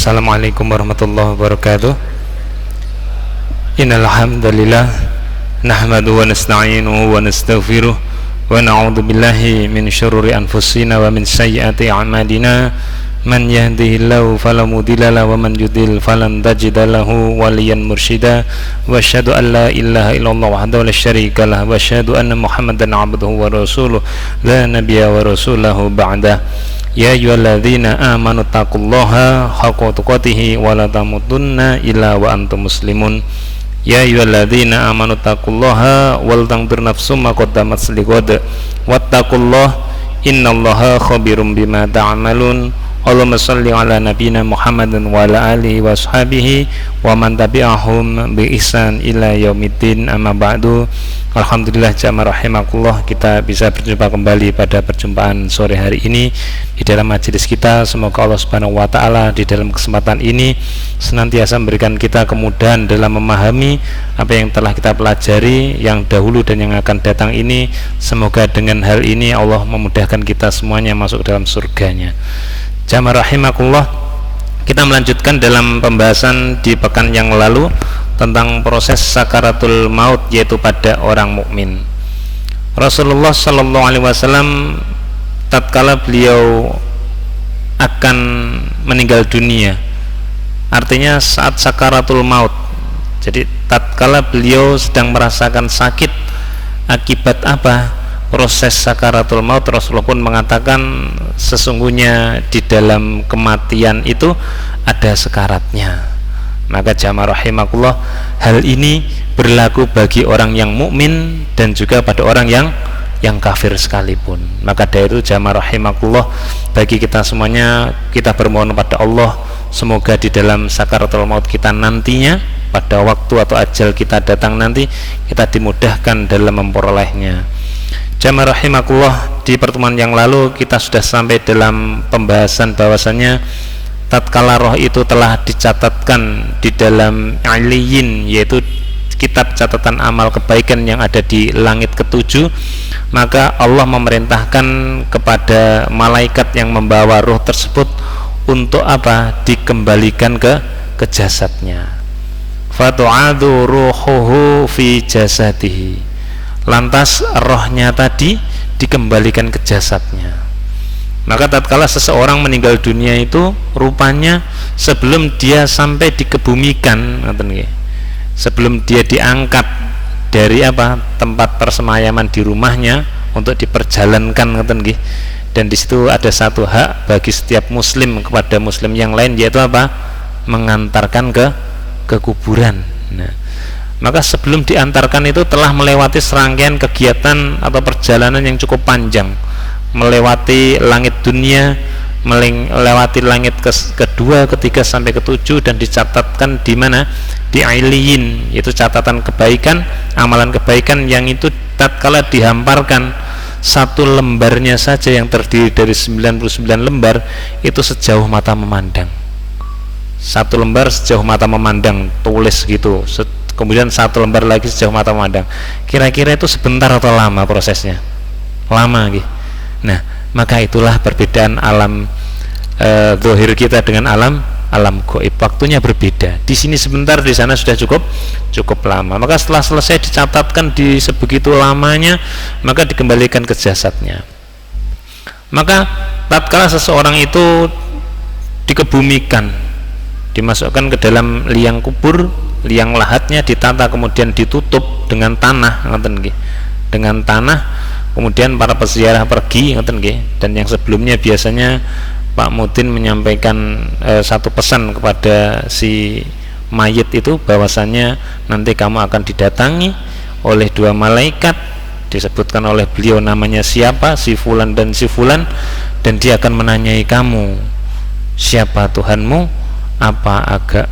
Assalamualaikum warahmatullahi wabarakatuh. Innal hamdalillah nahmaduhu wa nasta'inuhu wa nastaghfiruh wa na'udzu billahi min syururi anfusina wa min sayyiati a'malina. Man yahdihillahu fala mudilla lahu wa man yudlil falan tajida lahu waliyan mursyida. Wa asyhadu an la ilaha illallah wahdahu la syarika lah wa asyhadu anna Muhammadan 'abduhu wa rasuluh la nabiyya wa rasulahu ba'da. Ya ayyuhalladzina amanu taqullaha haqqa tuqatih wa la tamutunna illa wa antum muslimun. Ya ayyuhalladzina amanu taqullaha wal tanzur nafsum ma qaddamat lighad wattaqullaha innallaha khabirum bima ta'malun. Allahumma shalli ala nabiyyina Muhammadin wa ala alihi wa ashabihi wa man tabi'ahum bi ihsan ila yaumiddin, amma ba'du. Alhamdulillah jamaah rahimakumullah, kita bisa berjumpa kembali pada perjumpaan sore hari ini di dalam majelis kita. Semoga Allah Subhanahu wa taala di dalam kesempatan ini senantiasa memberikan kita kemudahan dalam memahami apa yang telah kita pelajari yang dahulu dan yang akan datang ini. Semoga dengan hal ini Allah memudahkan kita semuanya masuk dalam surganya. Jamaah rahimakumullah, kita melanjutkan dalam pembahasan di pekan yang lalu tentang proses sakaratul maut, yaitu pada orang mukmin. Rasulullah sallallahu alaihi wasallam tatkala beliau akan meninggal dunia, artinya saat sakaratul maut, jadi tatkala beliau sedang merasakan sakit akibat apa? Proses sakaratul maut, Rasulullah pun mengatakan sesungguhnya di dalam kematian itu ada sekaratnya. Maka jamaah rahimakumullah, hal ini berlaku bagi orang yang mukmin dan juga pada orang yang kafir sekalipun. Maka dari itu jamaah rahimakumullah, bagi kita semuanya, kita bermohon pada Allah semoga di dalam sakaratul maut kita nantinya, pada waktu atau ajal kita datang nanti, kita dimudahkan dalam memperolehnya. Jamaah rahimakumullah, di pertemuan yang lalu kita sudah sampai dalam pembahasan bahwasannya tatkala roh itu telah dicatatkan di dalam Aliyin, yaitu kitab catatan amal kebaikan yang ada di langit ketujuh, maka Allah memerintahkan kepada malaikat yang membawa roh tersebut untuk apa? Dikembalikan ke jasadnya. Fatu'adu ruhuhu fi jasadihi. Lantas rohnya tadi dikembalikan ke jasadnya. Maka tatkala seseorang meninggal dunia itu rupanya sebelum dia sampai dikebumikan, sebelum dia diangkat dari apa? Tempat persemayaman di rumahnya untuk diperjalankan, dan di situ ada satu hak bagi setiap muslim kepada muslim yang lain, yaitu apa? Mengantarkan ke kuburan. Maka sebelum diantarkan itu telah melewati serangkaian kegiatan atau perjalanan yang cukup panjang, melewati langit dunia, melewati langit kedua, ketiga sampai ketujuh, dan dicatatkan di mana? Di Ailiyin, yaitu catatan kebaikan, amalan kebaikan yang itu tatkala dihamparkan satu lembarnya saja yang terdiri dari 99 lembar itu sejauh mata memandang. Satu lembar sejauh mata memandang, tulis gitu. Kemudian satu lembar lagi sejauh mata memandang. Kira-kira itu sebentar atau lama prosesnya? Lama gitu. Nah, maka itulah perbedaan alam zahir kita dengan alam gaib. Waktunya berbeda. Di sini sebentar, di sana sudah cukup lama. Maka setelah selesai dicatatkan di sebegitu lamanya, maka dikembalikan ke jasadnya. Maka tatkala seseorang itu dikebumikan, dimasukkan ke dalam liang kubur, liang lahatnya ditata kemudian ditutup dengan tanah, dengan tanah. Kemudian para peziarah pergi, dan yang sebelumnya biasanya Pak Mudin menyampaikan satu pesan kepada si mayit itu, bahwasannya nanti kamu akan didatangi oleh dua malaikat, disebutkan oleh beliau namanya siapa, si fulan dan si fulan, dan dia akan menanyai kamu, siapa Tuhanmu,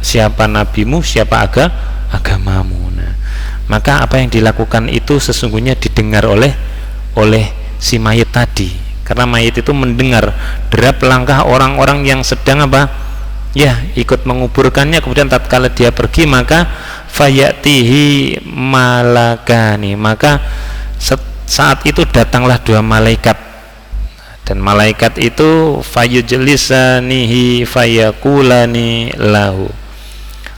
siapa nabimu, siapa agamamu. Nah, maka apa yang dilakukan itu sesungguhnya didengar oleh si mayit tadi, karena mayit itu mendengar derap langkah orang-orang yang sedang ikut menguburkannya. Kemudian tatkala dia pergi, maka fayatihi malakani, maka saat itu datanglah dua malaikat Dan malaikat itu fayujlisanihi fayakulani lahu.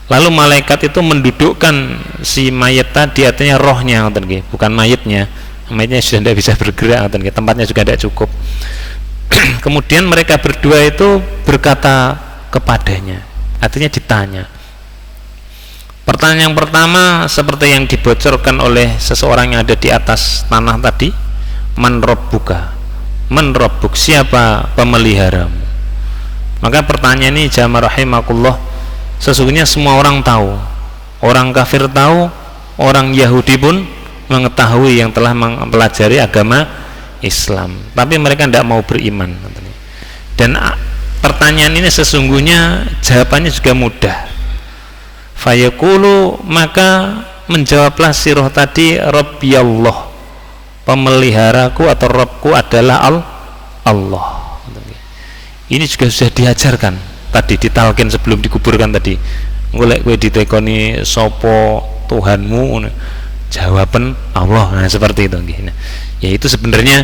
Lalu malaikat itu mendudukkan si mayat tadi, artinya rohnya, bukan mayatnya. Mayatnya sudah tidak bisa bergerak, tempatnya juga tidak cukup. Kemudian mereka berdua itu berkata kepadanya, artinya ditanya. Pertanyaan yang pertama seperti yang dibocorkan oleh seseorang yang ada di atas tanah tadi, man rabbuka, man rabbuk, siapa pemeliharamu? Maka pertanyaan ini jamaah rahimakumullah, sesungguhnya semua orang tahu, orang kafir tahu, orang Yahudi pun mengetahui yang telah mempelajari agama Islam, tapi mereka tidak mau beriman. Dan pertanyaan ini sesungguhnya jawabannya juga mudah. Fayaqulu, maka menjawablah si roh tadi, Rabbi Allah, pemeliharaku atau Rabbku adalah Allah. Ini juga sudah diajarkan tadi, ditalkin sebelum dikuburkan tadi. Golek kowe ditekoni sopo Tuhanmu, jawaban Allah. Nah, seperti itu. Nah, yaitu sebenarnya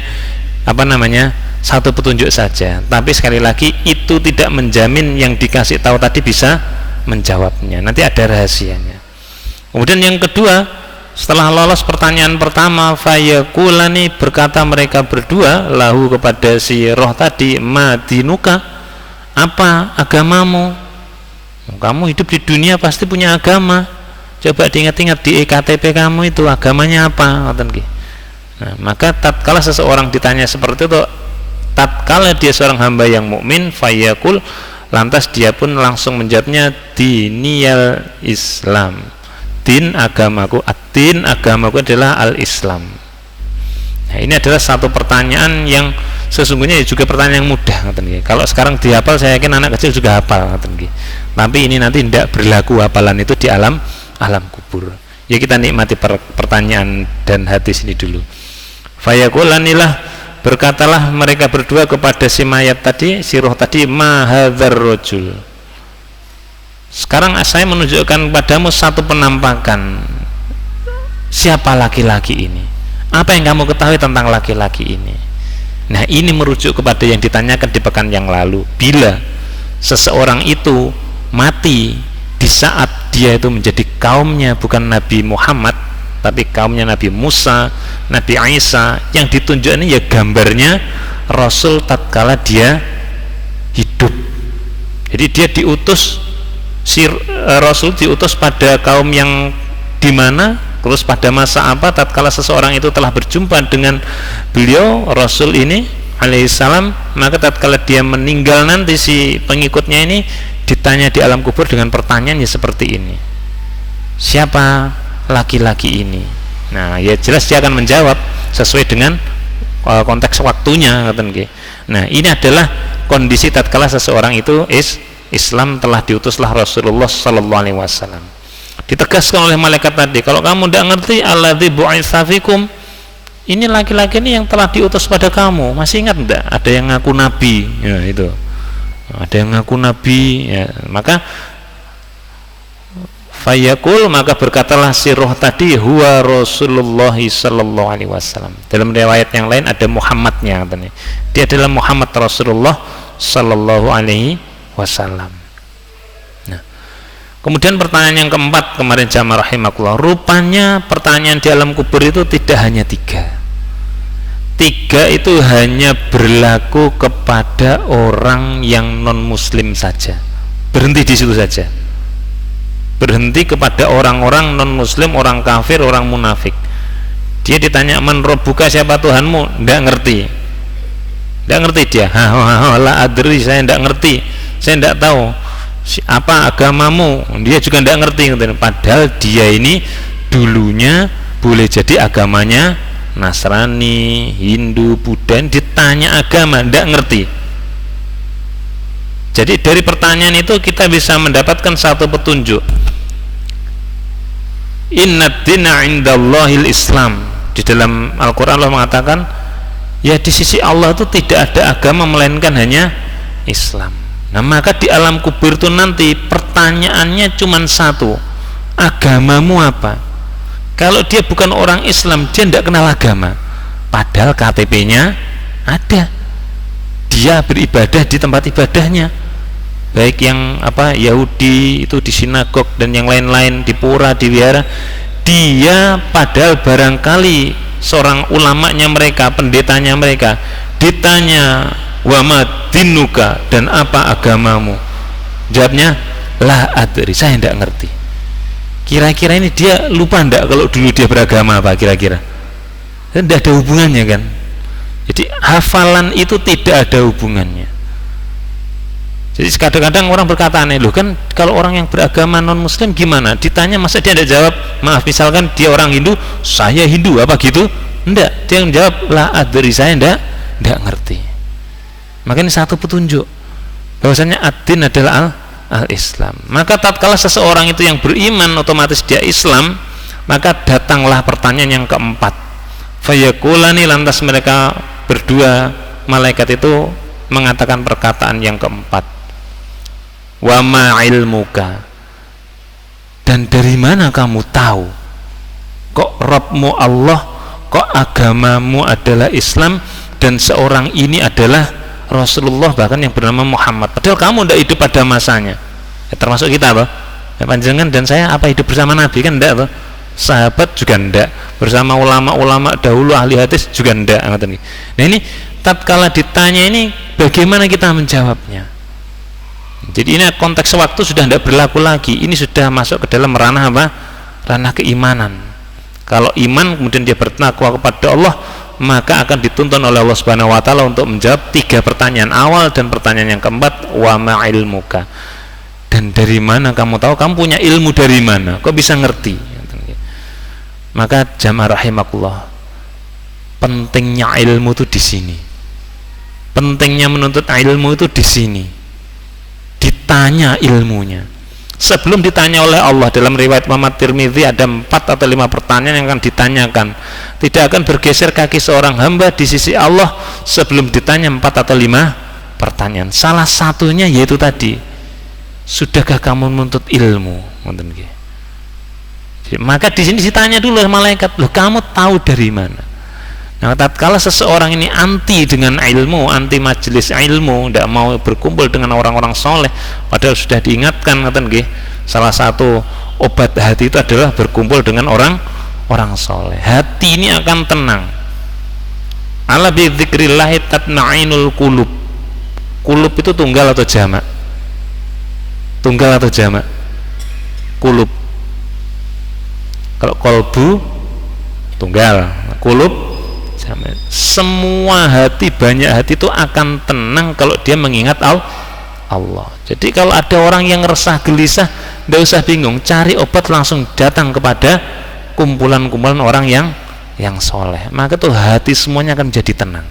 satu petunjuk saja, tapi sekali lagi itu tidak menjamin yang dikasih tahu tadi bisa menjawabnya, nanti ada rahasianya. Kemudian yang kedua, setelah lolos pertanyaan pertama, fayakulani, berkata mereka berdua lahu kepada si roh tadi, madinuka, apa agamamu? Kamu hidup di dunia pasti punya agama, coba diingat-ingat di EKTP kamu itu agamanya apa? Nah, maka tatkala seseorang ditanya seperti itu, tatkala dia seorang hamba yang mukmin, fayakul, lantas dia pun langsung menjawabnya, diniyal Islam, din agamaku, ad-din agamaku adalah al-Islam. Nah, ini adalah satu pertanyaan yang sesungguhnya juga pertanyaan yang mudah. Kalau sekarang dihafal, saya yakin anak kecil juga hafal. Tapi ini nanti tidak berlaku hafalan itu di alam kubur. Ya, kita nikmati pertanyaan dan hadis ini dulu. Fayakulanilah, berkatalah mereka berdua kepada si mayat tadi, si roh tadi, ma hadzal rajul. Sekarang saya menunjukkan padamu satu penampakan, siapa laki-laki ini, apa yang kamu ketahui tentang laki-laki ini. Nah, ini merujuk kepada yang ditanyakan di pekan yang lalu, bila seseorang itu mati di saat dia itu menjadi kaumnya bukan Nabi Muhammad, tapi kaumnya Nabi Musa, Nabi Isa, yang ditunjukkan ya gambarnya Rasul tatkala dia hidup. Jadi dia diutus, si Rasul diutus pada kaum yang dimana, terus pada masa apa, tatkala seseorang itu telah berjumpa dengan beliau Rasul ini alaihissalam, maka tatkala dia meninggal nanti si pengikutnya ini ditanya di alam kubur dengan pertanyaan ya seperti ini, siapa laki-laki ini? Nah, ya jelas dia akan menjawab sesuai dengan konteks waktunya. Nah, ini adalah kondisi tatkala seseorang itu Islam, telah diutuslah Rasulullah sallallahu alaihi wasallam. Ditegaskan oleh malaikat tadi, kalau kamu tidak ngerti, alladzi bu'itsa fikum, ini laki-laki ini yang telah diutus pada kamu. Masih ingat enggak? Ada yang ngaku nabi, ya itu. Ada yang ngaku nabi, ya. Maka fayakul, maka berkatalah si roh tadi, huwa Rasulullah sallallahu alaihi wasallam. Dalam riwayat yang lain ada Muhammadnya, dia adalah Muhammad Rasulullah sallallahu alaihi wasallam. Nah, kemudian pertanyaan yang keempat kemarin jamaah rahimakumullah, rupanya pertanyaan di alam kubur itu tidak hanya tiga itu hanya berlaku kepada orang yang non muslim saja, berhenti di situ saja, berhenti kepada orang-orang non muslim, orang kafir, orang munafik. Dia ditanya, man rabbuka, siapa Tuhanmu? Tidak ngerti dia. La adri, saya tidak ngerti, saya tidak tahu apa agamamu, dia juga tidak ngerti. Padahal dia ini dulunya boleh jadi agamanya Nasrani, Hindu, Buddha, ditanya agama tidak ngerti. Jadi dari pertanyaan itu kita bisa mendapatkan satu petunjuk. Innad dina indallahil Islam. Di dalam Al-Quran Allah mengatakan, ya di sisi Allah itu tidak ada agama melainkan hanya Islam. Nah, maka di alam kubur itu nanti pertanyaannya cuma satu, agamamu apa? Kalau dia bukan orang Islam, dia tidak kenal agama, padahal KTP-nya ada, dia beribadah di tempat ibadahnya, baik yang Yahudi itu di sinagog dan yang lain-lain, di pura, di wihara. Dia padahal barangkali seorang ulamanya mereka, pendetanya mereka, ditanya wa ma dinuka, dan apa agamamu, jawabnya la adri, saya tidak ngerti. Kira-kira ini dia lupa ndak kalau dulu dia beragama apa kira-kira? Tidak ada hubungannya kan. Jadi hafalan itu tidak ada hubungannya. Jadi kadang-kadang orang berkata aneh, loh kan kalau orang yang beragama non muslim gimana? Ditanya masa dia tidak jawab, maaf misalkan dia orang Hindu, saya Hindu apa gitu? Enggak, dia menjawab la adri, saya enggak ngerti. Maka ini satu petunjuk bahwasanya ad-din adalah al-Islam. Maka tatkala seseorang itu yang beriman otomatis dia Islam, maka datanglah pertanyaan yang keempat. Fayakulani, lantas mereka berdua malaikat itu mengatakan perkataan yang keempat. Wa ma ilmuka, dan dari mana kamu tahu kok Rabbmu Allah, kok agamamu adalah Islam, dan seorang ini adalah Rasulullah bahkan yang bernama Muhammad, padahal kamu tidak hidup pada masanya. Termasuk kita apa? Panjenengan dan saya apa hidup bersama Nabi kan enggak apa? Sahabat juga enggak, bersama ulama-ulama dahulu ahli hadis juga enggak. Nah ini tatkala ditanya ini bagaimana kita menjawabnya? Jadi ini konteks waktu sudah tidak berlaku lagi, ini sudah masuk ke dalam ranah apa? Ranah keimanan. Kalau iman kemudian dia bertakwa kepada Allah, maka akan dituntun oleh Allah Subhanahu wa taala untuk menjawab 3 pertanyaan awal dan pertanyaan yang keempat, wa ma ilmuka, dan dari mana kamu tahu, kamu punya ilmu dari mana, kok bisa ngerti? Maka jamaah rahimakumullah, pentingnya ilmu itu di sini, pentingnya menuntut ilmu itu di sini. Ditanya ilmunya sebelum ditanya oleh Allah. Dalam riwayat Muhammad Tirmidzi ada 4 atau 5 pertanyaan yang akan ditanyakan. Tidak akan bergeser kaki seorang hamba di sisi Allah sebelum ditanya 4 atau 5 pertanyaan. Salah satunya yaitu tadi, sudahkah kamu menuntut ilmu? Maka di sini ditanya dulu oleh malaikat, loh kamu tahu dari mana? Nah, tatkala seseorang ini anti dengan ilmu, anti majelis ilmu, tidak mau berkumpul dengan orang-orang soleh, padahal sudah diingatkan, salah satu obat hati itu adalah berkumpul dengan orang soleh. Hati ini akan tenang. Ala bi dzikrillahi tatma'inul qulub. Qulub itu tunggal atau jamak? Tunggal atau jamak? Qulub. Kalau kolbu tunggal, qulub. Semua hati, banyak hati itu akan tenang kalau dia mengingat Allah. Jadi kalau ada orang yang resah gelisah, tidak usah bingung, cari obat, langsung datang kepada kumpulan-kumpulan orang yang soleh. Maka tuh hati semuanya akan menjadi tenang.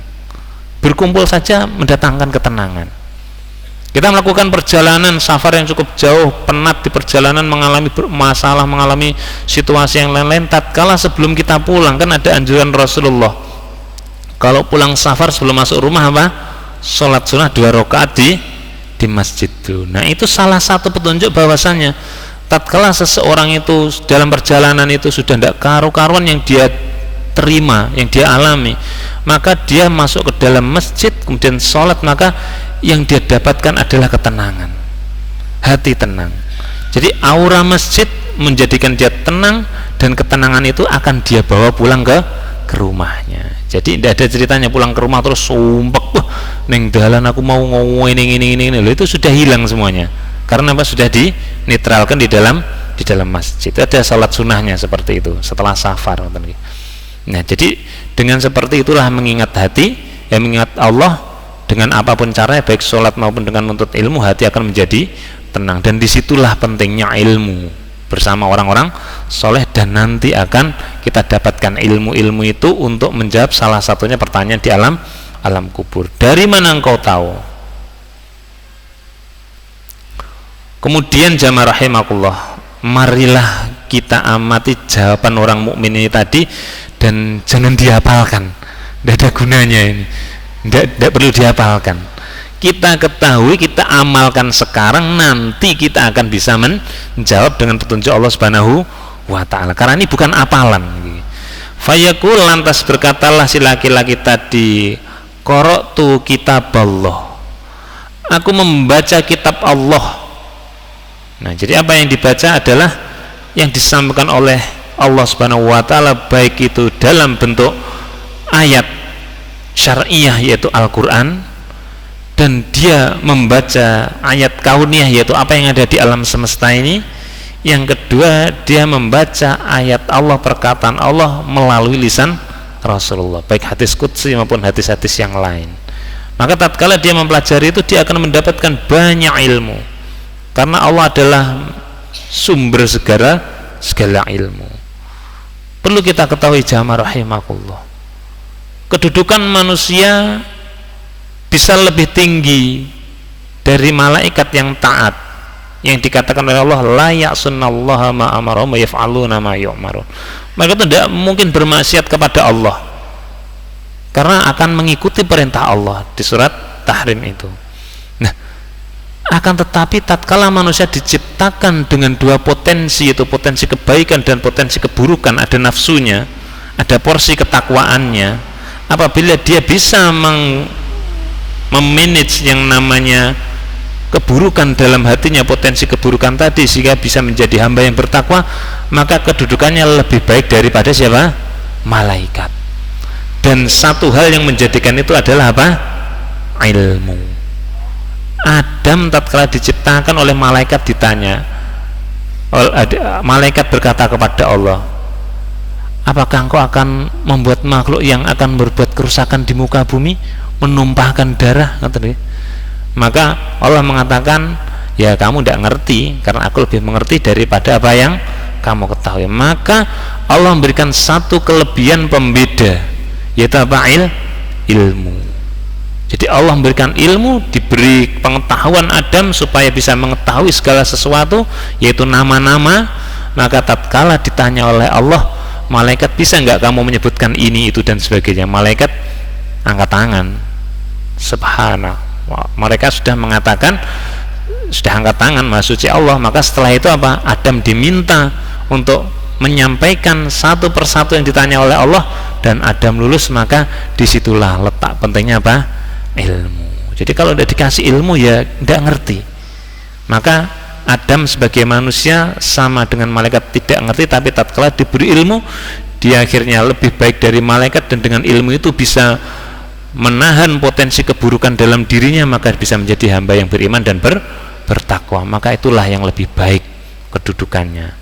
Berkumpul saja mendatangkan ketenangan. Kita melakukan perjalanan safar yang cukup jauh, penat di perjalanan, mengalami masalah, mengalami situasi yang lain-lain. Tatkala sebelum kita pulang, kan ada anjuran Rasulullah, kalau pulang safar sebelum masuk rumah apa? Sholat sunnah 2 rakaat di masjid itu. Nah itu salah satu petunjuk bahwasannya tatkala seseorang itu dalam perjalanan itu sudah tidak karu-karuan yang dia terima, yang dia alami, maka dia masuk ke dalam masjid kemudian sholat, maka yang dia dapatkan adalah ketenangan, hati tenang. Jadi aura masjid menjadikan dia tenang, dan ketenangan itu akan dia bawa pulang ke rumahnya. Jadi tidak ada ceritanya pulang ke rumah terus sumpek, neng dalan aku mau ngomong ini. Loh, itu sudah hilang semuanya. Karena apa? Sudah dinetralkan di dalam masjid. Itu ada salat sunnahnya seperti itu setelah safar. Nah, jadi dengan seperti itulah mengingat hati, mengingat Allah dengan apapun caranya, baik sholat maupun dengan menuntut ilmu, hati akan menjadi tenang. Dan disitulah pentingnya ilmu bersama orang-orang soleh, dan nanti akan kita dapatkan ilmu-ilmu itu untuk menjawab salah satunya pertanyaan di alam kubur. Dari mana engkau tahu? Kemudian jamaah rahimakumullah, marilah kita amati jawaban orang mukmin ini tadi, dan jangan dihafalkan, tidak ada gunanya ini, tidak perlu dihafalkan. Kita ketahui, kita amalkan sekarang, nanti kita akan bisa menjawab dengan petunjuk Allah Subhanahu wa ta'ala, karena ini bukan apalan. Fayaqul, lantas berkatalah si laki-laki tadi, qara'tu kitaballah, aku membaca kitab Allah. Nah, jadi apa yang dibaca adalah yang disampaikan oleh Allah Subhanahu wa taala, baik itu dalam bentuk ayat syar'iyah yaitu Al-Qur'an, dan dia membaca ayat kauniyah yaitu apa yang ada di alam semesta ini. Yang kedua, dia membaca ayat Allah, perkataan Allah melalui lisan Rasulullah, baik hadis qudsi maupun hadis-hadis yang lain. Maka tatkala dia mempelajari itu, dia akan mendapatkan banyak ilmu, karena Allah adalah sumber segala ilmu. Perlu kita ketahui jamaah rahimakumullah, kedudukan manusia bisa lebih tinggi dari malaikat yang taat, yang dikatakan oleh Allah la ya'sunallaha ma amarahum wa yaf'aluna ma yu'marun. Mereka itu tidak mungkin bermaksiat kepada Allah karena akan mengikuti perintah Allah di surat Tahrim itu. Nah, akan tetapi tatkala manusia diciptakan dengan dua potensi, yaitu potensi kebaikan dan potensi keburukan, ada nafsunya, ada porsi ketakwaannya. Apabila dia bisa memanage yang namanya keburukan dalam hatinya, potensi keburukan tadi, sehingga bisa menjadi hamba yang bertakwa, maka kedudukannya lebih baik daripada siapa? Malaikat. Dan satu hal yang menjadikan itu adalah apa? Ilmu. Adam tatkala diciptakan oleh malaikat ditanya, malaikat berkata kepada Allah, apakah engkau akan membuat makhluk yang akan berbuat kerusakan di muka bumi, menumpahkan darah? Maka Allah mengatakan, ya kamu tidak ngerti, karena aku lebih mengerti daripada apa yang kamu ketahui. Maka Allah memberikan satu kelebihan pembeda, yaitu apa? Ilmu. Jadi Allah memberikan ilmu, diberi pengetahuan Adam supaya bisa mengetahui segala sesuatu, yaitu nama-nama. Maka tatkala ditanya oleh Allah, malaikat bisa nggak kamu menyebutkan ini, itu dan sebagainya, malaikat angkat tangan, subhanallah. Mereka sudah mengatakan, sudah angkat tangan, maha suci Allah. Maka setelah itu apa? Adam diminta untuk menyampaikan satu persatu yang ditanya oleh Allah, dan Adam lulus. Maka disitulah letak pentingnya apa? Ilmu. Jadi kalau tidak dikasih ilmu, ya tidak ngerti. Maka Adam sebagai manusia sama dengan malaikat, tidak ngerti, tapi tatkala diberi ilmu, dia akhirnya lebih baik dari malaikat, dan dengan ilmu itu bisa menahan potensi keburukan dalam dirinya, maka bisa menjadi hamba yang beriman dan bertakwa. Maka itulah yang lebih baik kedudukannya.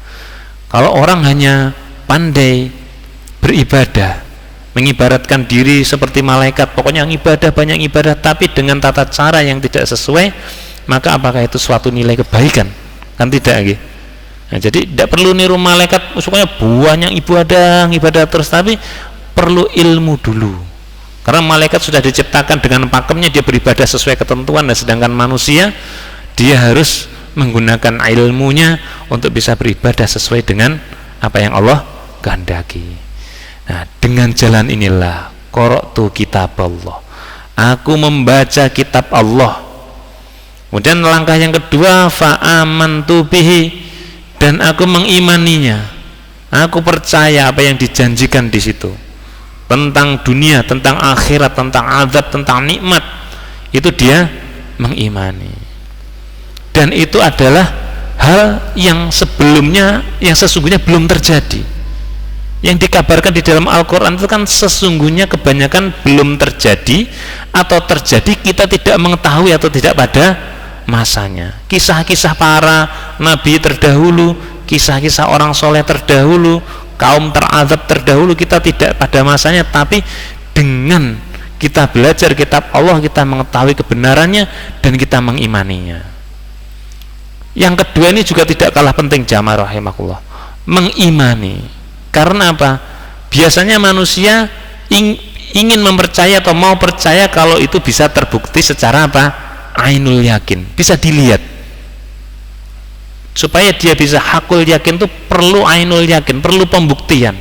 Kalau orang hanya pandai beribadah, mengibaratkan diri seperti malaikat, pokoknya ibadah, banyak ibadah, tapi dengan tata cara yang tidak sesuai, maka apakah itu suatu nilai kebaikan? Kan tidak gitu. Nah, jadi tidak perlu niru malaikat, pokoknya banyak ibadah terus, tapi perlu ilmu dulu. Karena malaikat sudah diciptakan dengan pakemnya, dia beribadah sesuai ketentuan, dan sedangkan manusia dia harus menggunakan ilmunya untuk bisa beribadah sesuai dengan apa yang Allah kehendaki. Nah, dengan jalan inilah qara'tu kitaballah, aku membaca kitab Allah. Kemudian langkah yang kedua, fa'amantu bihi, dan aku mengimaninya. Aku percaya apa yang dijanjikan di situ tentang dunia, tentang akhirat, tentang azab, tentang nikmat, itu dia mengimani. Dan itu adalah hal yang sebelumnya, yang sesungguhnya belum terjadi. Yang dikabarkan di dalam Al-Quran itu kan sesungguhnya kebanyakan belum terjadi, atau terjadi kita tidak mengetahui atau tidak pada masanya. Kisah-kisah para nabi terdahulu, kisah-kisah orang soleh terdahulu, kaum terazab terdahulu, kita tidak pada masanya, tapi dengan kita belajar kitab Allah, kita mengetahui kebenarannya dan kita mengimaninya. Yang kedua ini juga tidak kalah penting jamaah rahimakumullah, mengimani. Karena apa? Biasanya manusia ingin mempercaya atau mau percaya kalau itu bisa terbukti secara apa? Ainul yakin, bisa dilihat. Supaya dia bisa hakul yakin itu perlu ainul yakin, perlu pembuktian,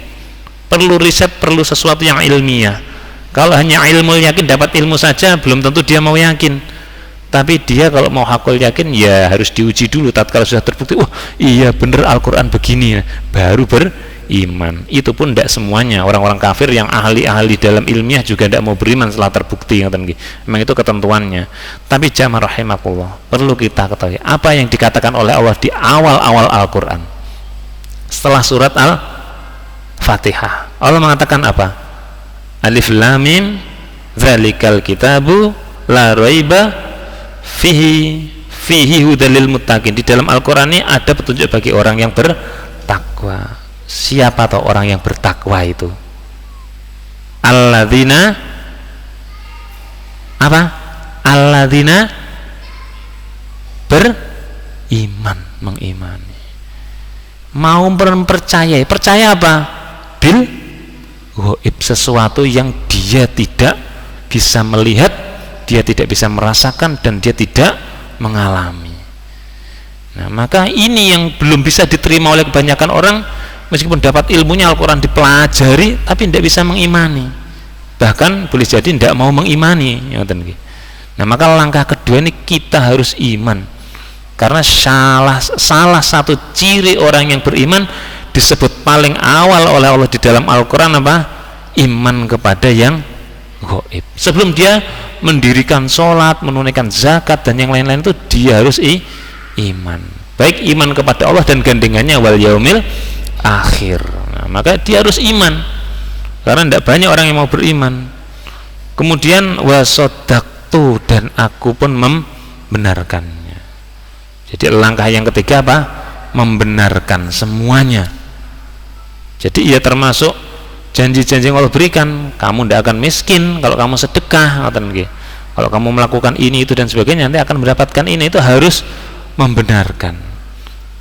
perlu riset, perlu sesuatu yang ilmiah. Kalau hanya ilmu yakin, dapat ilmu saja, belum tentu dia mau yakin. Tapi dia kalau mau hakul yakin, ya harus diuji dulu. Tatkala sudah terbukti, iya benar Al-Quran begini, baru beriman. Itu pun tidak semuanya. Orang-orang kafir yang ahli-ahli dalam ilmiah juga tidak mau beriman setelah terbukti. Memang itu ketentuannya. Tapi jamaah rahimakumullah, perlu kita ketahui apa yang dikatakan oleh Allah di awal-awal Al-Quran setelah surat Al-Fatihah. Allah mengatakan apa? Alif Lam Mim Dzalikal kitabu la raiba fihi hudalil muttaqin. Di dalam Al-Quran ini ada petunjuk bagi orang yang bertakwa. Siapa tahu orang yang bertakwa itu? Alladzina apa? Alladzina beriman, mengimani. Mau mempercayai, percaya apa? Bil ghaib, sesuatu yang dia tidak bisa melihat, dia tidak bisa merasakan, dan dia tidak mengalami. Nah, maka ini yang belum bisa diterima oleh kebanyakan orang. Meskipun dapat ilmunya Al-Quran dipelajari, tapi tidak bisa mengimani, bahkan boleh jadi tidak mau mengimani. Nah, maka langkah kedua ini kita harus iman, karena salah satu ciri orang yang beriman disebut paling awal oleh Allah di dalam Al-Quran apa? Iman kepada yang gaib. Sebelum dia mendirikan sholat, menunaikan zakat dan yang lain-lain itu, dia harus iman, baik iman kepada Allah dan gandengannya wal yaumil akhir. Nah, maka dia harus iman, karena tidak banyak orang yang mau beriman. Kemudian wasodaktu, dan aku pun membenarkannya. Jadi langkah yang ketiga apa? Membenarkan semuanya. Jadi ia termasuk janji-janji yang Allah berikan. Kamu tidak akan miskin kalau kamu sedekah, kalau kamu melakukan ini itu dan sebagainya, nanti akan mendapatkan ini. Itu harus membenarkan.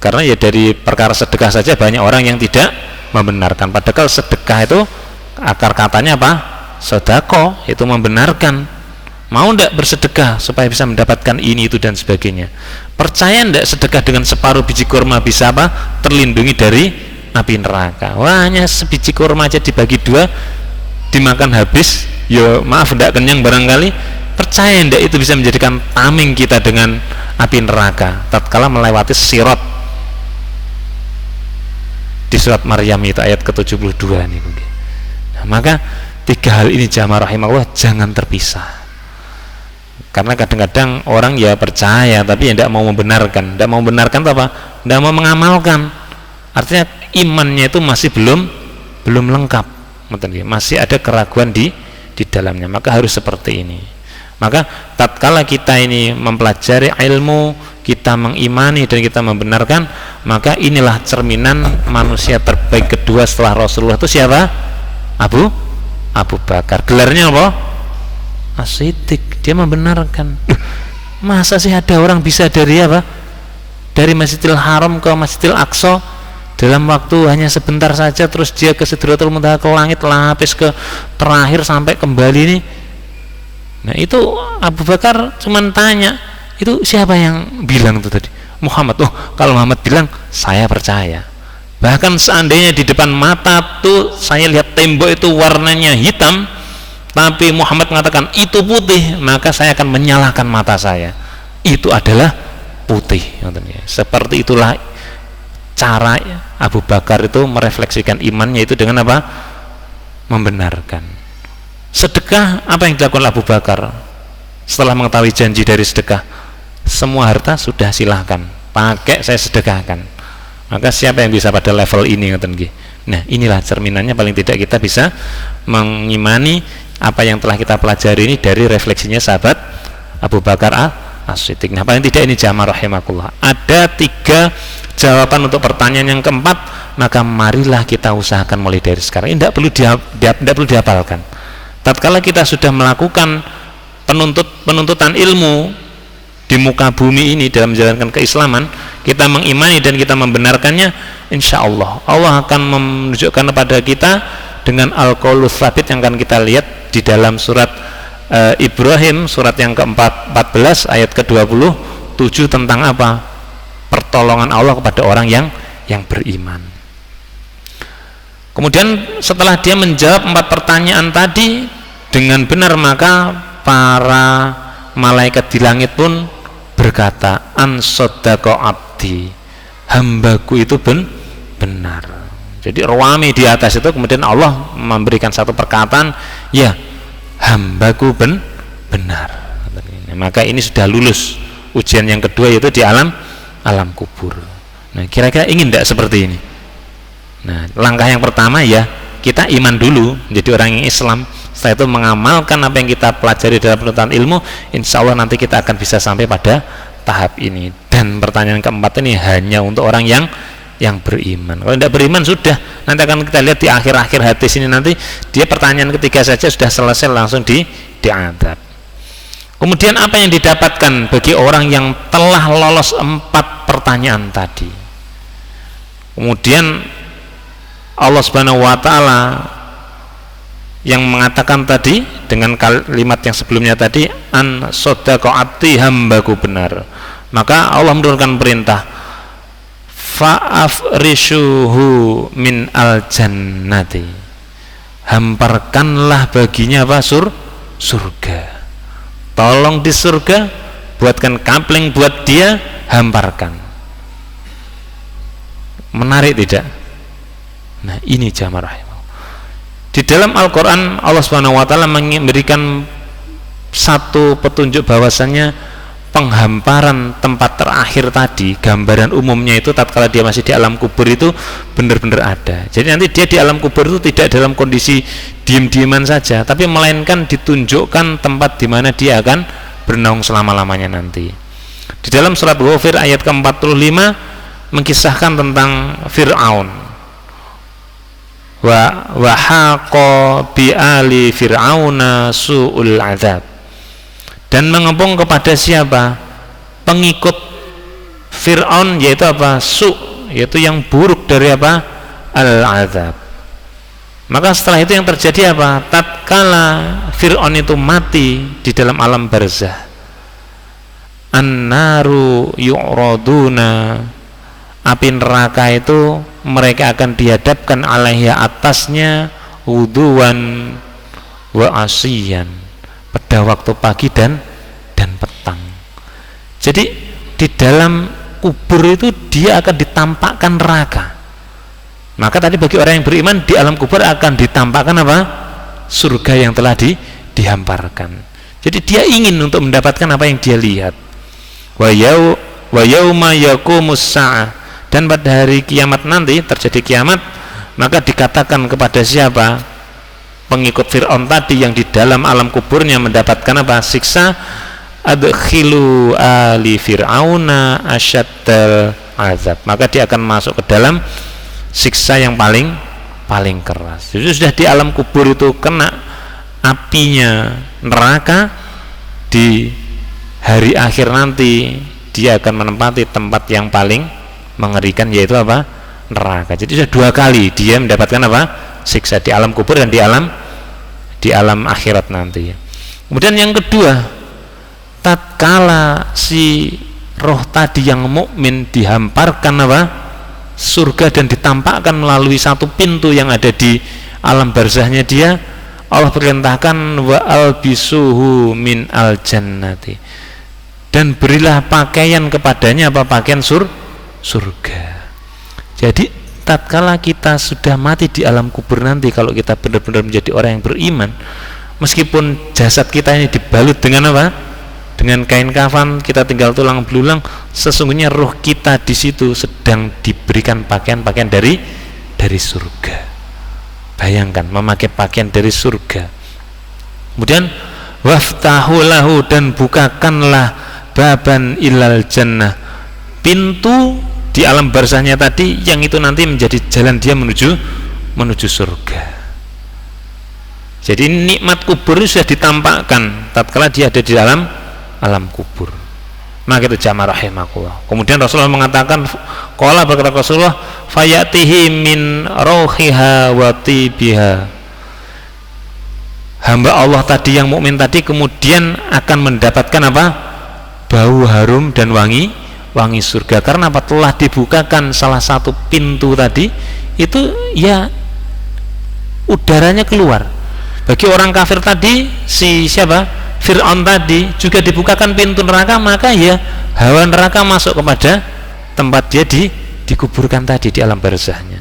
Karena ya dari perkara sedekah saja banyak orang yang tidak membenarkan. Padahal sedekah itu akar katanya apa? Sodako, itu membenarkan. Mau ndak bersedekah supaya bisa mendapatkan ini itu dan sebagainya? Percaya ndak sedekah dengan separuh biji kurma bisa apa? Terlindungi dari api neraka. Wah, hanya sebiji kurma aja dibagi dua, dimakan habis, yo maaf ndak kenyang barangkali. Percaya ndak itu bisa menjadikan tameng kita dengan api neraka tatkala melewati sirat. Di surat Maryam itu ayat ke-72 nih. Nah, maka tiga hal ini jamaah rahimahullah jangan terpisah. Karena kadang-kadang orang ya percaya tapi ya tidak mau membenarkan. Tidak mau membenarkan itu apa? Tidak mau mengamalkan. Artinya imannya itu masih belum lengkap. Masih ada keraguan di dalamnya. Maka harus seperti ini. Maka tatkala kita ini mempelajari ilmu, kita mengimani dan kita membenarkan, maka inilah cerminan manusia terbaik kedua setelah Rasulullah itu siapa? Abu Bakar. Gelarnya apa? As-Siddiq. Dia membenarkan. Masa sih ada orang bisa dari apa? Dari Masjidil Haram ke Masjidil Aqsa dalam waktu hanya sebentar saja, terus dia ke Sidratul Muntaha, ke langit lapis ke terakhir sampai kembali ini. Nah, itu Abu Bakar cuman tanya, itu siapa yang bilang itu tadi? Muhammad. Oh, kalau Muhammad bilang, saya percaya. Bahkan seandainya di depan mata tuh saya lihat tembok itu warnanya hitam, tapi Muhammad mengatakan itu putih, maka saya akan menyalahkan mata saya. Itu adalah putih. Seperti itulah cara Abu Bakar itu merefleksikan imannya itu dengan apa? Membenarkan. Sedekah, apa yang dilakukan Abu Bakar setelah mengetahui janji dari sedekah? Semua harta sudah, silahkan pakai, saya sedekahkan. Maka siapa yang bisa pada level ini? Nah, inilah cerminannya, paling tidak kita bisa mengimani apa yang telah kita pelajari ini dari refleksinya sahabat Abu Bakar As-Siddiq. Nah, paling tidak ini jamaah rahimakumullah, ada 3 jawaban untuk pertanyaan yang keempat. Maka marilah kita usahakan mulai dari sekarang. Ini tidak perlu dihafalkan. Tatkala kita sudah melakukan penuntutan ilmu di muka bumi ini dalam menjalankan keislaman, kita mengimani dan kita membenarkannya, insya Allah Allah akan menunjukkan kepada kita dengan al-qaulus tsabit yang akan kita lihat di dalam surat Ibrahim, surat yang ke-14 ayat ke-27, tentang apa? Pertolongan Allah kepada orang yang beriman. Kemudian setelah dia menjawab 4 pertanyaan tadi dengan benar, maka para malaikat di langit pun berkata, an sodaqo abdi, hambaku itu benar. Jadi ruami di atas itu kemudian Allah memberikan satu perkataan, ya hambaku benar. Maka ini sudah lulus ujian yang kedua, yaitu di alam kubur. Nah, kira-kira ingin tidak seperti ini? Nah, langkah yang pertama ya kita iman dulu, menjadi orang yang Islam. Setelah itu mengamalkan apa yang kita pelajari dalam penuntut ilmu, insya Allah nanti kita akan bisa sampai pada tahap ini. Dan pertanyaan keempat ini hanya untuk orang yang beriman. Kalau tidak beriman sudah, nanti akan kita lihat di akhir-akhir hadis ini, nanti dia pertanyaan ketiga saja sudah selesai, langsung diadab. Kemudian apa yang didapatkan bagi orang yang telah lolos 4 pertanyaan tadi? Kemudian Allah Subhanahu wa taala yang mengatakan tadi dengan kalimat yang sebelumnya tadi, an sadaqa abdi, hambaku benar. Maka Allah menurunkan perintah, fa'afrishuhu min al-jannati, hamparkanlah baginya apa? Surga. Tolong di surga, buatkan kapling buat dia, hamparkan. Menarik tidak? Nah, ini jamaah rahimah. Di dalam Al-Quran Allah Subhanahu wa taala memberikan satu petunjuk bahwasannya penghamparan tempat terakhir tadi, gambaran umumnya itu tatkala dia masih di alam kubur itu benar-benar ada. Jadi nanti dia di alam kubur itu tidak dalam kondisi diam-diaman saja, tapi melainkan ditunjukkan tempat di mana dia akan bernaung selama-lamanya nanti. Di dalam surat Ghafir ayat ke-45 mengkisahkan tentang Fir'aun. Wa haqa bi ali fir'auna su'ul azab. Dan mengepung kepada siapa? Pengikut Fir'aun, yaitu apa? Yaitu yang buruk dari apa? Al-azab. Maka setelah itu yang terjadi apa? Tatkala Fir'aun itu mati di dalam alam barzah, an-naru yu'raduna, api neraka itu mereka akan dihadapkan alaiha, atasnya, wuduwan wa asiyan, pada waktu pagi dan petang. Jadi di dalam kubur itu dia akan ditampakkan neraka. Maka tadi bagi orang yang beriman di alam kubur akan ditampakkan apa? Surga yang telah dihamparkan. Jadi dia ingin untuk mendapatkan apa yang dia lihat. Wa yauma yaqumus sa'ah, dan pada hari kiamat nanti terjadi kiamat, maka dikatakan kepada siapa? Pengikut Fir'aun tadi yang di dalam alam kuburnya mendapatkan apa? Siksa, adkhilu ali fir'auna asyaddal azab, maka dia akan masuk ke dalam siksa yang paling keras. Jadi sudah di alam kubur itu kena apinya neraka, di hari akhir nanti dia akan menempati tempat yang paling mengerikan, yaitu apa? Neraka. Jadi sudah 2 kali dia mendapatkan apa? Siksa, di alam kubur dan di alam akhirat nanti. Kemudian yang kedua, tatkala si roh tadi yang mukmin dihamparkan apa? Surga dan ditampakkan melalui satu pintu yang ada di alam barzahnya dia, Allah perintahkan wa albisuhu min al jannati, dan berilah pakaian kepadanya apa? Pakaian surga. Jadi tatkala kita sudah mati di alam kubur nanti, kalau kita benar-benar menjadi orang yang beriman, meskipun jasad kita ini dibalut dengan apa? Dengan kain kafan, kita tinggal tulang belulang, sesungguhnya roh kita di situ sedang diberikan pakaian-pakaian dari surga. Bayangkan memakai pakaian dari surga. Kemudian waftahu lahu, dan bukakanlah baban ilal jannah, pintu di alam barzahnya tadi yang itu nanti menjadi jalan dia menuju surga. Jadi nikmat kubur itu sudah ditampakkan tatkala dia ada di dalam alam kubur. Maka itu jamaah rahimakumullah. Kemudian Rasulullah mengatakan, qala, berkata Rasulullah, fayatihi min rauhiha wa tibiha, hamba Allah tadi yang mukmin tadi kemudian akan mendapatkan apa? Bau harum dan wangi surga. Karena apa? Telah dibukakan salah satu pintu tadi, itu ya udaranya keluar. Bagi orang kafir tadi, si siapa? Fir'aun tadi juga dibukakan pintu neraka, maka ya hawa neraka masuk kepada tempat dia dikuburkan tadi di alam barzahnya.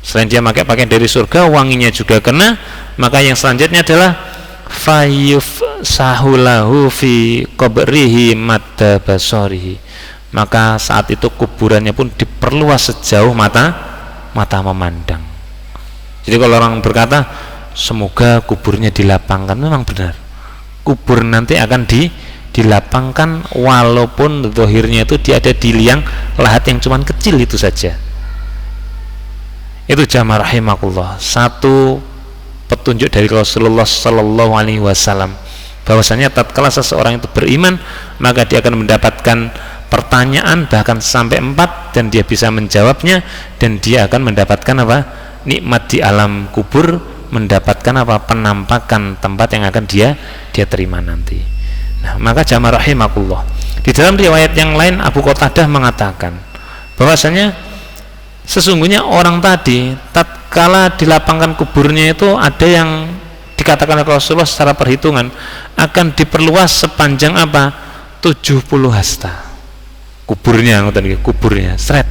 Selain dia pakai pakaian dari surga, wanginya juga kena. Maka yang selanjutnya adalah fayuf sahulahu fi qabrihi madda basarihi. Maka saat itu kuburannya pun diperluas sejauh mata memandang. Jadi kalau orang berkata semoga kuburnya dilapangkan, memang benar. Kubur nanti akan dilapangkan walaupun zahirnya itu dia ada di liang lahat yang cuman kecil itu saja. Itu jamaah rahimakumullah, satu petunjuk dari Rasulullah sallallahu alaihi wasallam bahwasanya tatkala seseorang itu beriman, maka dia akan mendapatkan pertanyaan bahkan sampai 4 dan dia bisa menjawabnya, dan dia akan mendapatkan apa? Nikmat di alam kubur, mendapatkan apa? Penampakan tempat yang akan dia terima nanti. Nah, maka jamaah rahimakumullah, di dalam riwayat yang lain Abu Qatadah mengatakan bahwasanya sesungguhnya orang tadi tatkala dilapangkan kuburnya itu ada yang dikatakan Rasulullah secara perhitungan akan diperluas sepanjang apa? 70 hasta kuburnya, seret,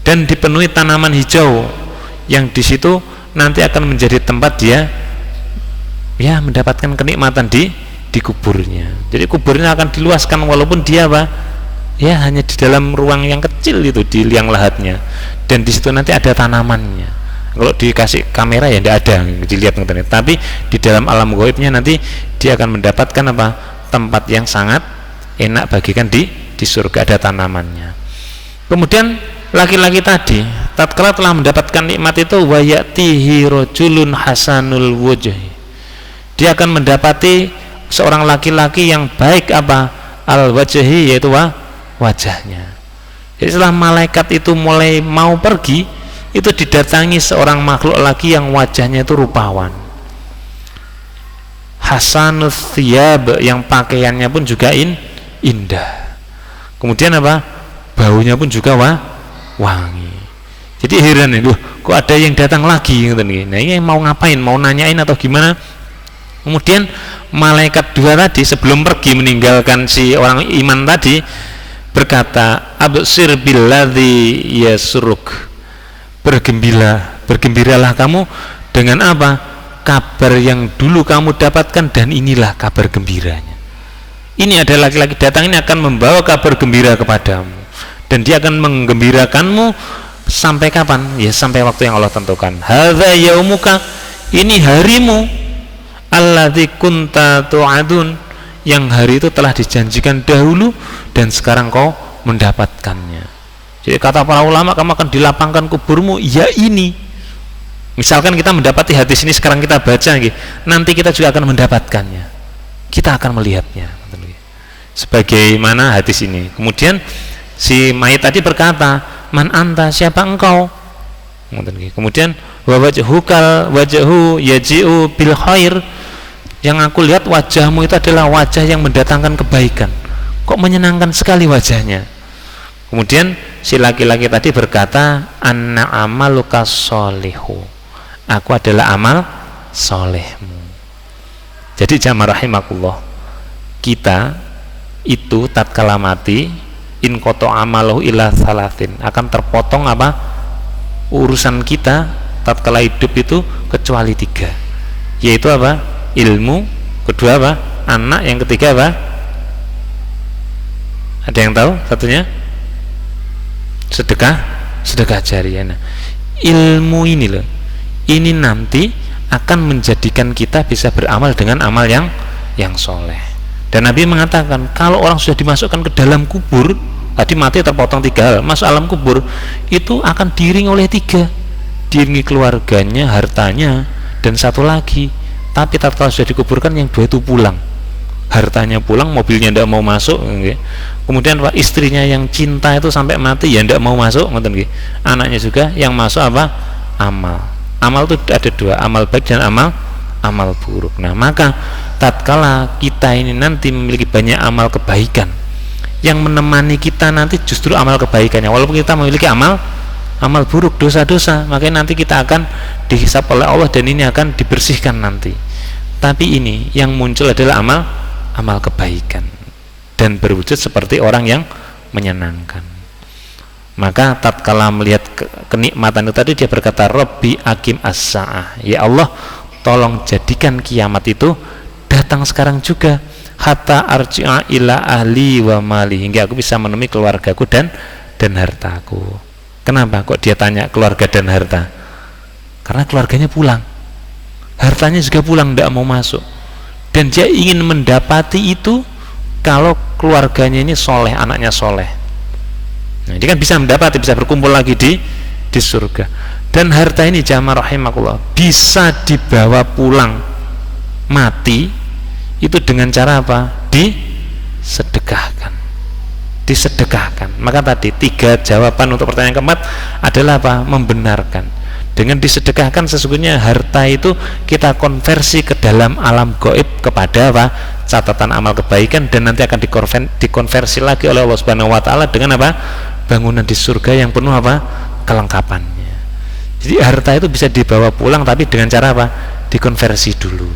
dan dipenuhi tanaman hijau yang di situ nanti akan menjadi tempat dia ya mendapatkan kenikmatan di kuburnya. Jadi kuburnya akan diluaskan walaupun dia apa? Ya hanya di dalam ruang yang kecil itu di liang lahatnya, dan di situ nanti ada tanamannya. Kalau dikasih kamera ya tidak ada dilihat, tapi di dalam alam gaibnya nanti dia akan mendapatkan apa? Tempat yang sangat enak bagikan di surga, ada tanamannya. Kemudian laki-laki tadi tatkala telah mendapatkan nikmat itu, wa ya'tihi rajulun hasanul wajhi, dia akan mendapati seorang laki-laki yang baik apa? Al wajhi, yaitu wajahnya. Jadi setelah malaikat itu mulai mau pergi, itu didatangi seorang makhluk lagi yang wajahnya itu rupawan, hasanus thiyab, yang pakaiannya pun juga indah. Kemudian apa? Baunya pun juga wangi. Jadi heran itu, kok ada yang datang lagi gitu nih. Nah, ini mau ngapain? Mau nanyain atau gimana? Kemudian malaikat dua tadi sebelum pergi meninggalkan si orang iman tadi berkata, absir billadzi yasuruk, bergembiralah kamu dengan apa? Kabar yang dulu kamu dapatkan, dan inilah kabar gembiranya. Ini ada laki-laki datang, ini akan membawa kabar gembira kepadamu, dan dia akan menggembirakanmu sampai kapan? Ya sampai waktu yang Allah tentukan. Hadza yaumuka, ini harimu, alladzi kunta tu'adun, yang hari itu telah dijanjikan dahulu dan sekarang kau mendapatkannya. Jadi kata para ulama, kamu akan dilapangkan kuburmu, ya ini. Misalkan kita mendapati hadis ini sekarang kita baca, nanti kita juga akan mendapatkannya, kita akan melihatnya. Sebagaimana hadis ini. Kemudian si mayit tadi berkata, man anta, siapa engkau? Kemudian wajhu yaji'u bil khair, yang aku lihat wajahmu itu adalah wajah yang mendatangkan kebaikan, kok menyenangkan sekali wajahnya. Kemudian si laki-laki tadi berkata, anna amaluka solihu, aku adalah amal solehmu. Jadi jamaah rahimakumullah, kita itu tatkala mati, in koto amaluhu ila salatin, akan terpotong apa? Urusan kita tatkala hidup itu kecuali 3, yaitu apa? Ilmu, kedua apa? Anak, yang ketiga apa? Ada yang tahu satunya? Sedekah jariyah. Nah, ilmu ini loh, ini nanti akan menjadikan kita bisa beramal dengan amal yang soleh. Dan Nabi mengatakan, kalau orang sudah dimasukkan ke dalam kubur, tadi mati terpotong 3 hal, masuk alam kubur itu akan diiringi oleh 3, diiringi keluarganya, hartanya, dan satu lagi. Tapi tatkala sudah dikuburkan, yang 2 itu pulang, hartanya pulang, mobilnya tidak mau masuk. Kemudian istrinya yang cinta itu sampai mati ya tidak mau masuk. Anaknya juga yang masuk apa? Amal itu ada 2, amal baik dan amal buruk. Nah, maka tatkala kita ini nanti memiliki banyak amal kebaikan, yang menemani kita nanti justru amal kebaikannya, walaupun kita memiliki amal buruk, dosa-dosa, makanya nanti kita akan dihisab oleh Allah dan ini akan dibersihkan nanti. Tapi ini yang muncul adalah amal kebaikan dan berwujud seperti orang yang menyenangkan. Maka tatkala melihat kenikmatan itu tadi, dia berkata, Rabbi akim as-sa'ah, ya Allah tolong jadikan kiamat itu datang sekarang juga, hatta arji'a ila ahli wa mali, hingga aku bisa menemui keluargaku dan hartaku. Kenapa kok dia tanya keluarga dan harta? Karena keluarganya pulang, hartanya juga pulang, tidak mau masuk, dan dia ingin mendapati itu kalau keluarganya ini soleh, anaknya soleh. Nah, dia kan bisa mendapati, bisa berkumpul lagi di surga. Dan harta ini jamaah rahimakumullah bisa dibawa pulang mati itu dengan cara apa? Disedekahkan. Maka tadi 3 jawaban untuk pertanyaan keempat adalah apa? Membenarkan. Dengan disedekahkan sesungguhnya harta itu kita konversi ke dalam alam gaib kepada apa? Catatan amal kebaikan, dan nanti akan dikonversi lagi oleh Allah Subhanahu wa taala dengan apa? Bangunan di surga yang penuh apa? Kelengkapannya. Jadi harta itu bisa dibawa pulang, tapi dengan cara apa? Dikonversi dulu.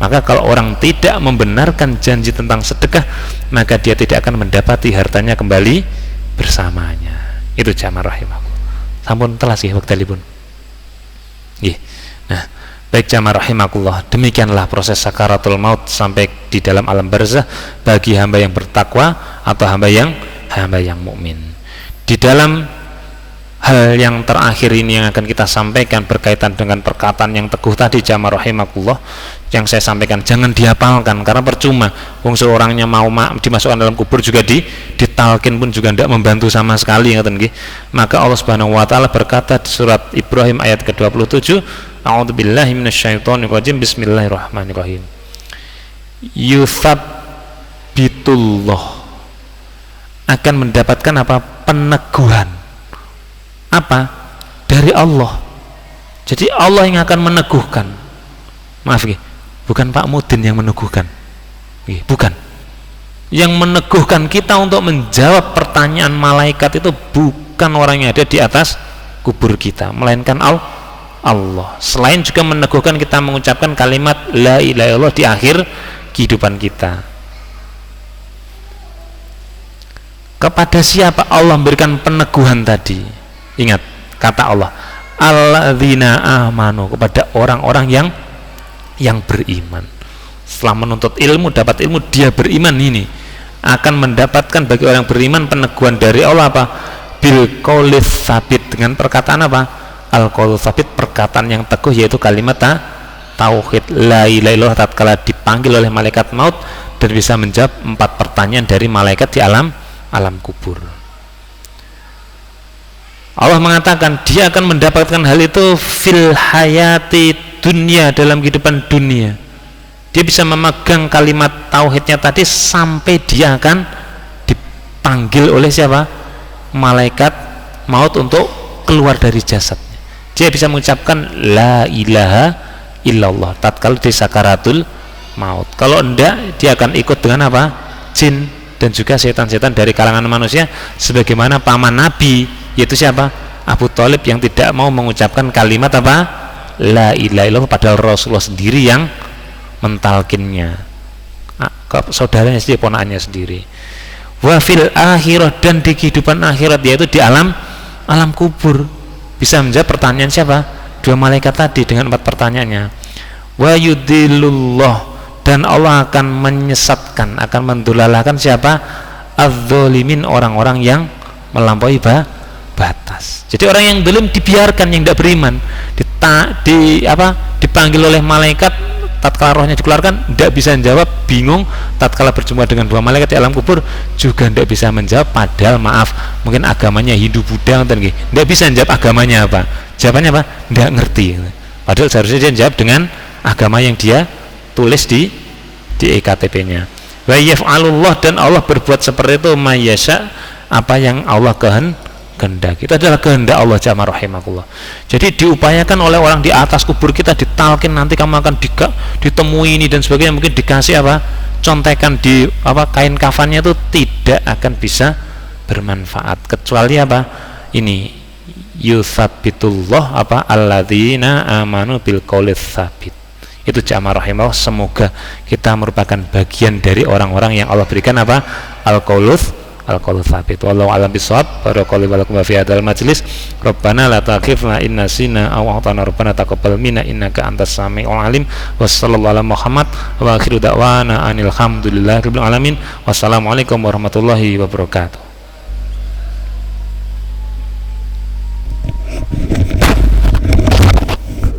Maka kalau orang tidak membenarkan janji tentang sedekah, maka dia tidak akan mendapati hartanya kembali bersamanya. Itu jamaah rahimahullah. Sampun telas ya wektalipun. Nah, baik jamaah rahimakumullah, demikianlah proses sakaratul maut sampai di dalam alam barzah bagi hamba yang bertakwa atau hamba yang mukmin. Di dalam hal yang terakhir ini yang akan kita sampaikan berkaitan dengan perkataan yang teguh tadi jamaah rahimakumullah, yang saya sampaikan jangan dihafalkan karena percuma, wong seorangnya mau dimasukkan dalam kubur juga ditalkin pun juga tidak membantu sama sekali, maka Allah Subhanahu wa taala berkata di surat Ibrahim ayat ke-27, a'udzubillahi minasyaitonirrajim, bismillahirrahmanirrahim, yutsabbitullah, akan mendapatkan apa? Peneguhan. Apa? Dari Allah. Jadi Allah yang akan meneguhkan. Maaf ya, bukan Pak Mudin yang meneguhkan, bukan. Yang meneguhkan kita untuk menjawab pertanyaan malaikat itu bukan orang yang ada di atas kubur kita, melainkan Allah. Selain juga meneguhkan kita mengucapkan kalimat la ilaha illallah di akhir kehidupan kita. Kepada siapa Allah memberikan peneguhan tadi? Ingat kata Allah, alladzina amanu, kepada orang-orang yang beriman. Setelah menuntut ilmu, dapat ilmu, dia beriman, ini akan mendapatkan bagi orang beriman peneguhan dari Allah apa? Bil qaulis tsabit, dengan perkataan apa? Al qaulus tsabit, perkataan yang teguh, yaitu kalimat tauhid la ilaha illallah, tatkala dipanggil oleh malaikat maut dan bisa menjawab 4 pertanyaan dari malaikat di alam kubur. Allah mengatakan dia akan mendapatkan hal itu fil hayati dunia, dalam kehidupan dunia. Dia bisa memegang kalimat tauhidnya tadi sampai dia akan dipanggil oleh siapa? Malaikat maut untuk keluar dari jasadnya. Dia bisa mengucapkan la ilaha illallah tatkala di sakaratul maut. Kalau enggak, dia akan ikut dengan apa? Jin dan juga setan-setan dari kalangan manusia, sebagaimana paman Nabi, yaitu siapa? Abu Thalib, yang tidak mau mengucapkan kalimat apa? La ilaha illallah, padahal Rasulullah sendiri yang mentalkinnya, saudaranya sendiri, ponakannya sendiri. Wa fil akhirah, dan di kehidupan akhirat, yaitu di alam kubur, bisa menjawab pertanyaan siapa? 2 malaikat tadi dengan 4 pertanyaannya. Wa yudillullah, dan Allah akan menyesatkan, akan mendulalahkan siapa? Az-zalimin, orang-orang yang melampaui batas. Jadi orang yang belum dibiarkan, yang tidak beriman, dipanggil oleh malaikat, tatkala rohnya dikeluarkan tidak bisa menjawab, bingung. Tatkala berjumpa dengan 2 malaikat di alam kubur juga tidak bisa menjawab, padahal maaf, mungkin agamanya Hindu Buddha, tidak bisa menjawab agamanya apa. Jawabannya apa? Tidak ngerti. Padahal seharusnya dia jawab dengan agama yang dia tulis di EKTP-nya. Wa yaf'alullah, dan Allah berbuat seperti itu mayyasha, apa yang Allah kehendaki. Itu adalah kehendak Allah jamaah rahimakumullah. Jadi diupayakan oleh orang di atas kubur kita, ditalkin nanti kamu akan ditemui ini dan sebagainya, mungkin dikasih apa? Contekan di kain kafannya, itu tidak akan bisa bermanfaat kecuali apa? Ini yutsabbitullah alladzina amanu bil qaulis tsabit. Itu jamaah rahimahullah, semoga kita merupakan bagian dari orang-orang yang Allah berikan al qaulus al-qaulu tsabit. Wallahu a'lam bishawab. Barakallahu lakum fi hadzal majlis. Rabbana la ta'khidna in nasina aw akhtana, rabbana taqabbal minna innaka antas samiul alim. Wassallallahu ala Muhammad wa akhiru da'wana anil hamdulillahi rabbil alamin. Wassalamualaikum warahmatullahi wabarakatuh.